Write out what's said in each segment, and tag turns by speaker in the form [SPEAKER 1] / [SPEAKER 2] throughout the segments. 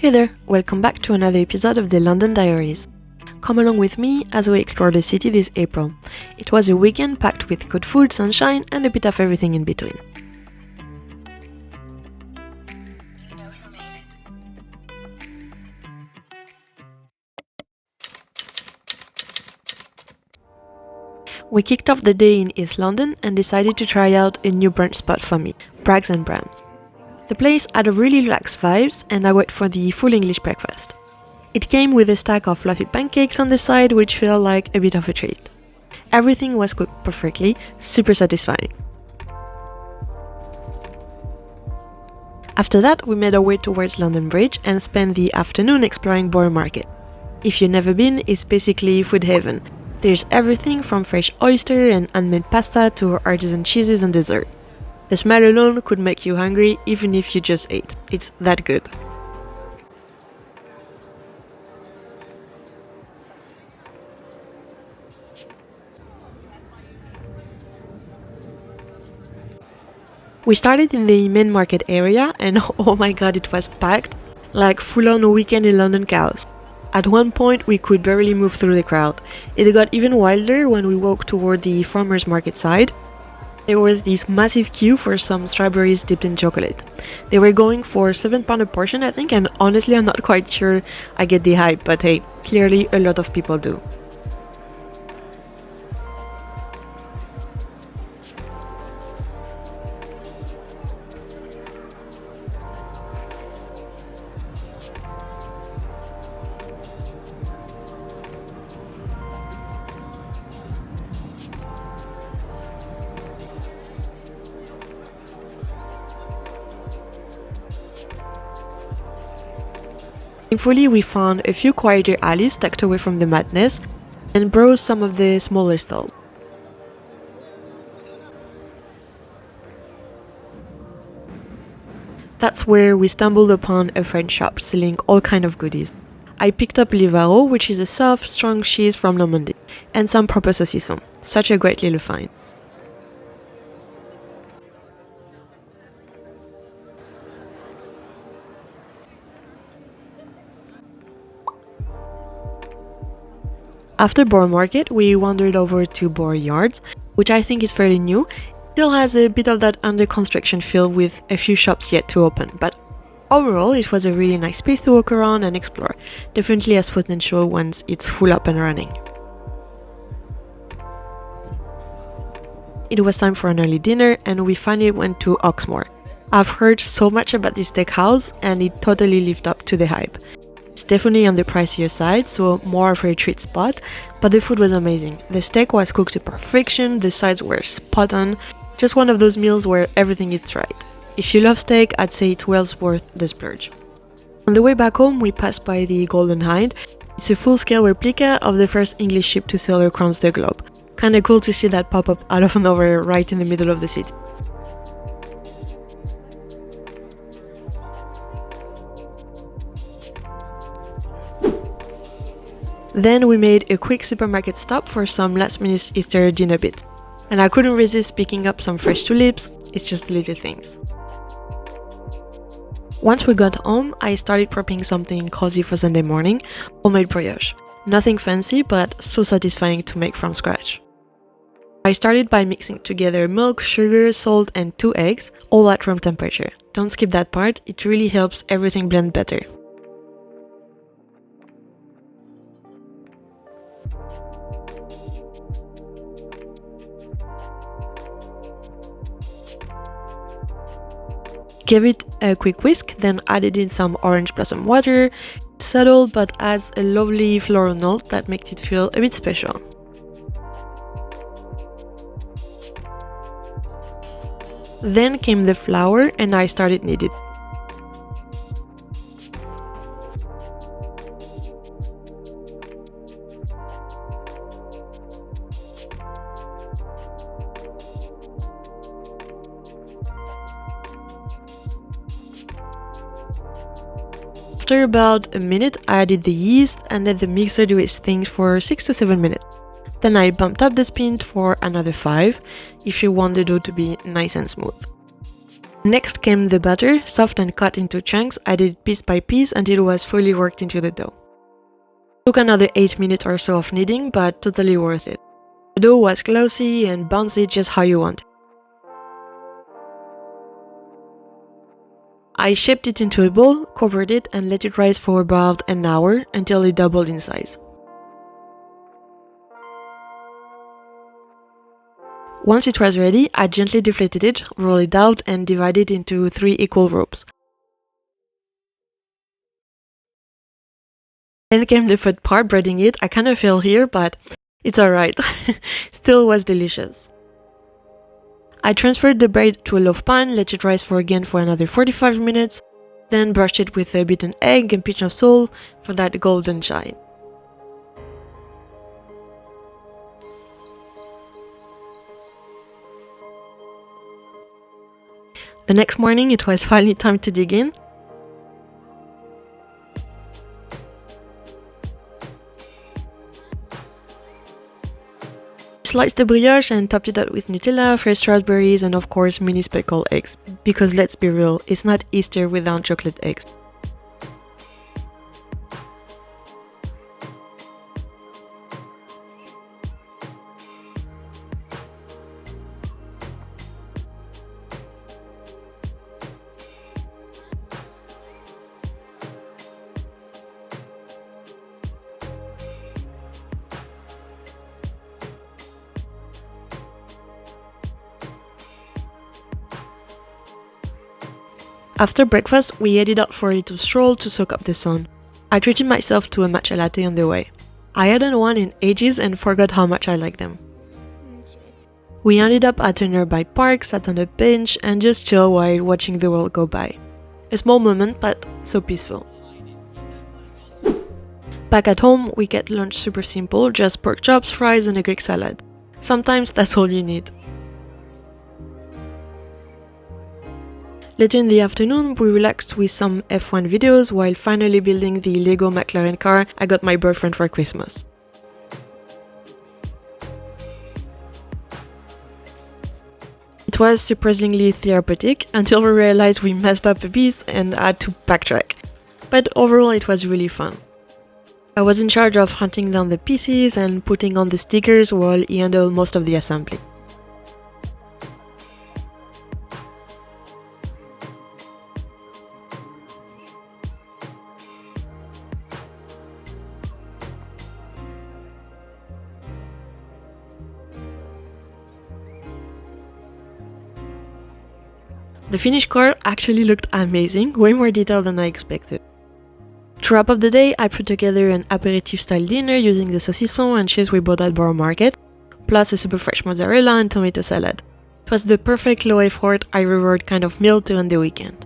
[SPEAKER 1] Hey there, welcome back to another episode of the London Diaries. Come along with me as we explore the city this April. It was a weekend packed with good food, sunshine, and a bit of everything in between. We kicked off the day in East London and decided to try out a new brunch spot for me, Braggs and Brams. The place had a really relaxed vibes and I went for the full English breakfast. It came with a stack of fluffy pancakes on the side which felt like a bit of a treat. Everything was cooked perfectly, super satisfying. After that, we made our way towards London Bridge and spent the afternoon exploring Borough Market. If you've never been, it's basically food heaven. There's everything from fresh oyster and unmade pasta to artisan cheeses and dessert. The smell alone could make you hungry even if you just ate. It's that good. We started in the main market area and oh my god, it was packed, like full on weekend in London chaos. At one point we could barely move through the crowd. It got even wilder when we walked toward the farmers market side. There was this massive queue for some strawberries dipped in chocolate. They were going for £7 a portion I think, and honestly I'm not quite sure I get the hype, but hey, clearly a lot of people do. Thankfully, we found a few quieter alleys tucked away from the madness and browsed some of the smaller stalls. That's where we stumbled upon a French shop selling all kind of goodies. I picked up Livaro, which is a soft, strong cheese from Normandy, and some proper saucisson. Such a great little find. After Borough Market, we wandered over to Borough Yards, which I think is fairly new. It still has a bit of that under construction feel with a few shops yet to open, but overall it was a really nice space to walk around and explore. Definitely has potential once it's full up and running. It was time for an early dinner and we finally went to Hawksmoor. I've heard so much about this steakhouse and it totally lived up to the hype. It's definitely on the pricier side, so more of a treat spot, but the food was amazing. The steak was cooked to perfection, the sides were spot on, just one of those meals where everything is right. If you love steak, I'd say it's well worth the splurge. On the way back home, we passed by the Golden Hinde. It's a full-scale replica of the first English ship to sail across the globe. Kinda cool to see that pop up out of nowhere right in the middle of the city. Then we made a quick supermarket stop for some last-minute Easter dinner bits. And I couldn't resist picking up some fresh tulips, it's just little things. Once we got home, I started prepping something cozy for Sunday morning, homemade brioche. Nothing fancy, but so satisfying to make from scratch. I started by mixing together milk, sugar, salt and 2 eggs, all at room temperature. Don't skip that part, it really helps everything blend better. Give it a quick whisk, then added in some orange blossom water. It's subtle but adds a lovely floral note that makes it feel a bit special. Then came the flour and I started kneading. After about a minute, I added the yeast and let the mixer do its thing for 6 to 7 minutes. Then I bumped up the speed for another 5 if you want the dough to be nice and smooth. Next came the butter, soft and cut into chunks, added piece by piece until it was fully worked into the dough. Took another 8 minutes or so of kneading, but totally worth it. The dough was glossy and bouncy just how you want it. I shaped it into a bowl, covered it and let it rise for about an hour until it doubled in size. Once it was ready, I gently deflated it, rolled it out and divided it into 3 equal ropes. Then came the food part, breading it. I kinda fell here, but it's alright. Still was delicious. I transferred the bread to a loaf pan, let it rise for another 45 minutes, then brushed it with a beaten egg and pinch of salt for that golden shine. The next morning it was finally time to dig in. Sliced the brioche and topped it up with Nutella, fresh strawberries and of course mini speckled eggs. Because let's be real, it's not Easter without chocolate eggs. After breakfast, we headed out for a little stroll to soak up the sun. I treated myself to a matcha latte on the way. I hadn't one in ages and forgot how much I like them. We ended up at a nearby park, sat on a bench and just chilled while watching the world go by. A small moment, but so peaceful. Back at home, we get lunch super simple, just pork chops, fries and a Greek salad. Sometimes that's all you need. Later in the afternoon, we relaxed with some F1 videos while finally building the Lego McLaren car I got my boyfriend for Christmas. It was surprisingly therapeutic until we realized we messed up a piece and had to backtrack. But overall it was really fun. I was in charge of hunting down the pieces and putting on the stickers while he handled most of the assembly. The finished car actually looked amazing, way more detailed than I expected. To wrap up the day, I put together an Apéritif-Style dinner using the saucisson and cheese we bought at Borough Market, plus a super fresh mozzarella and tomato salad. It was the perfect low effort, high reward kind of meal to end the weekend.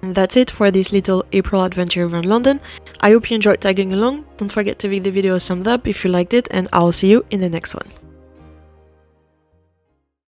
[SPEAKER 1] And that's it for this little April adventure around London. I hope you enjoyed tagging along. Don't forget to give the video a thumbs up if you liked it, and I'll see you in the next one.